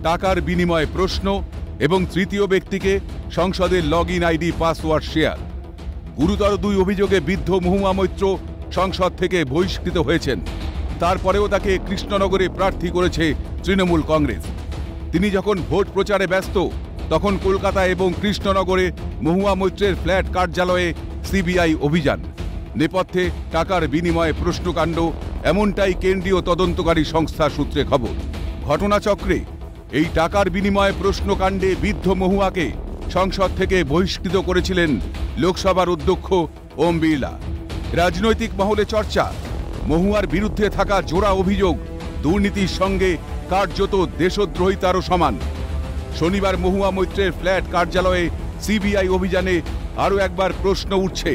টাকার বিনিময়ে প্রশ্ন এবং তৃতীয় ব্যক্তিকে সংসদের লগইন আইডি পাসওয়ার্ড শেয়ার। গুরুতর দুই অভিযোগে বিদ্ধ মহুয়া মৈত্র সংসদ থেকে বহিষ্কৃত হয়েছেন। তারপরেও তাকে কৃষ্ণনগরে প্রার্থী করেছে তৃণমূল কংগ্রেস। তিনি যখন ভোট প্রচারে ব্যস্ত তখন কলকাতা এবং কৃষ্ণনগরে মহুয়া মৈত্রের ফ্ল্যাট কার্যালয়ে সিবিআই অভিযান। নেপথ্যে টাকার বিনিময়ে প্রশ্নকাণ্ড, এমনটাই কেন্দ্রীয় তদন্তকারী সংস্থা সূত্রে খবর। ঘটনাচক্রে এই টাকার বিনিময়ে প্রশ্নকাণ্ডে বিদ্ধ মহুয়াকে সংসদ থেকে বহিষ্কৃত করেছিলেন লোকসভার অধ্যক্ষ ওম বিড়লা। রাজনৈতিক মহলে চর্চা, মহুয়ার বিরুদ্ধে থাকা জোড়া অভিযোগ দুর্নীতির সঙ্গে কার্যত দেশদ্রোহিতারও সমান। শনিবার মহুয়া মৈত্রের ফ্ল্যাট কার্যালয়ে সিবিআই অভিযানে আরও একবার প্রশ্ন উঠছে,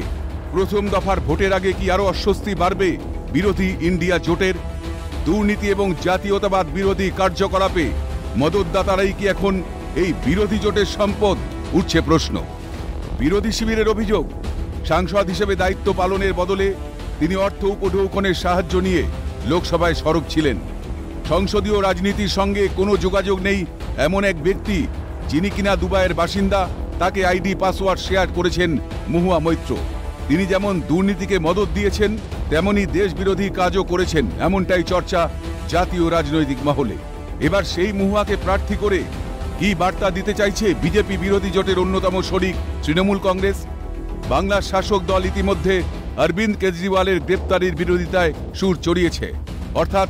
প্রথম দফার ভোটের আগে কি আরও অস্বস্তি বাড়বে বিরোধী ইন্ডিয়া জোটের? দুর্নীতি এবং জাতীয়তাবাদ বিরোধী কার্যকলাপে মদতদাতারাই কি এখন এই বিরোধী জোটের সম্পদ? উঠছে প্রশ্ন। বিরোধী শিবিরের অভিযোগ, সাংসদ হিসেবে দায়িত্ব পালনের বদলে তিনি অর্থ উপঢৌকনের সাহায্য নিয়ে লোকসভায় সরব ছিলেন। সংসদীয় রাজনীতির সঙ্গে কোনো যোগাযোগ নেই এমন এক ব্যক্তি, যিনি কিনা দুবাইয়ের বাসিন্দা, তাকে আইডি পাসওয়ার্ড শেয়ার করেছেন মহুয়া মৈত্র। তিনি যেমন দুর্নীতিকে মদত দিয়েছেন তেমনি দেশবিরোধী কাজও করেছেন, এমনটাই চর্চা জাতীয় রাজনৈতিক মহলে। এবার সেই মহুয়াকে প্রার্থী করে কি বার্তা দিতে চাইছে বিজেপি বিরোধী জোটের অন্যতম শরিক তৃণমূল কংগ্রেস? বাংলার শাসক দল ইতিমধ্যে অরবিন্দ কেজরিওয়ালের গ্রেপ্তারির বিরোধিতায় সুর চড়িয়েছে। অর্থাৎ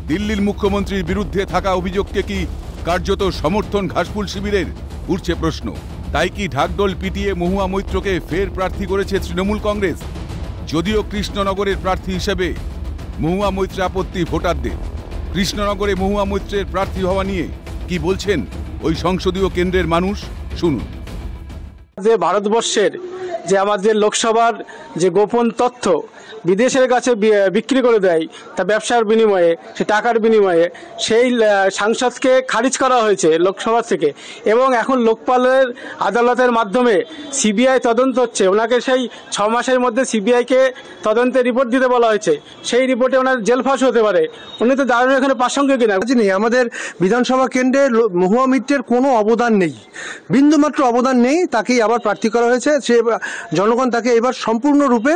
দিল্লির মুখ্যমন্ত্রীর বিরুদ্ধে থাকা অভিযোগকে কি কার্যত সমর্থন ঘাসফুল শিবিরের? উঠছে প্রশ্ন। তাই কি ঢাকঢোল পিটিয়ে মহুয়া মৈত্রকে ফের প্রার্থী করেছে তৃণমূল কংগ্রেস? যদিও কৃষ্ণনগরের প্রার্থী হিসেবে মহুয়া মৈত্র আপত্তি ভোটারদের। কৃষ্ণনগরে মহুয়া মৈত্রের প্রার্থী হওয়া নিয়ে কি বলছেন ওই সংসদীয় কেন্দ্রের মানুষ, শুনুন। যে ভারতবর্ষের যে আমাদের লোকসভার যে গোপন তথ্য বিদেশের কাছে বিক্রি করে দেয়, তা ব্যবসার বিনিময়ে, সে টাকার বিনিময়ে, সেই সাংসদকে খারিজ করা হয়েছে লোকসভা থেকে। এবং এখন লোকপালের আদালতের মাধ্যমে সিবিআই তদন্ত হচ্ছে। ওনাকে সেই 6 মাসের মধ্যে সিবিআইকে তদন্তের রিপোর্ট দিতে বলা হয়েছে। সেই রিপোর্টে ওনার জেল ফাঁস হতে পারে। উনি তো দাঁড়ানো এখানে প্রাসঙ্গিক কিনা নেই। আমাদের বিধানসভা কেন্দ্রে মহুয়া মৈত্রের কোনো অবদান নেই, বিন্দুমাত্র অবদান নেই। তাকেই আবার প্রার্থী করা হয়েছে। সে জনগণ তাকে এবার সম্পূর্ণরূপে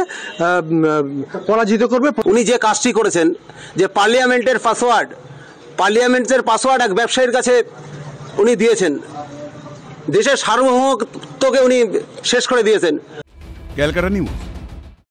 পরাজিত করবে। উনি যে কাজটি করেছেন, যে পার্লামেন্টের পাসওয়ার্ড এক ব্যবসায়ীর কাছে উনি দিয়েছেন, দেশের সার্বভৌমত্বকে উনি শেষ করে দিয়েছেন। ক্যালকাটা নিউজ।